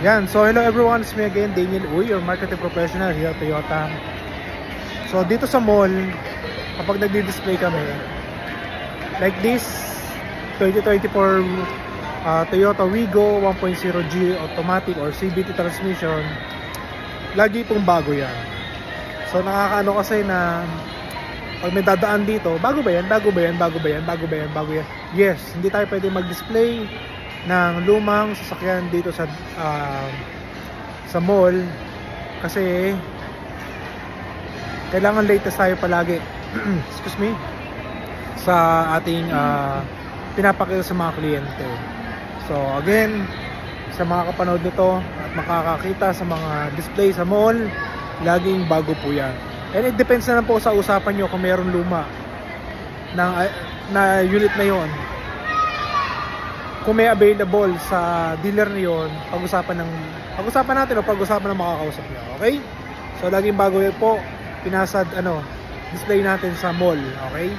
Yan, so hello everyone, it's me again, Daniel Uy, your marketing professional here at Toyota. So dito sa mall, kapag nagdi-display kami, like this 2024 Toyota Wigo 1.0G automatic or CVT transmission, lagi pong bago yan. So nakakaano kasi na pag may dadaan dito, bago ba yan? Bago ba yan? Bago ba yan? Bago ba yan? Bago yan? Yes, hindi tayo pwede mag-display ng lumang sasakyan dito sa mall kasi kailangan latest tayo palagi excuse me, sa ating pinapakita sa mga kliyente. So again, sa mga kapanood nito at makakakita sa mga display sa mall, laging bago po yan. And it depends na lang po sa usapan nyo kung mayroong luma na unit na yon. Kung may available sa dealer na yon, pag-usapan natin o pag-usapan ng makakausap nyo. Okay? So laging bago yun po, pinasad display natin sa mall. Okay?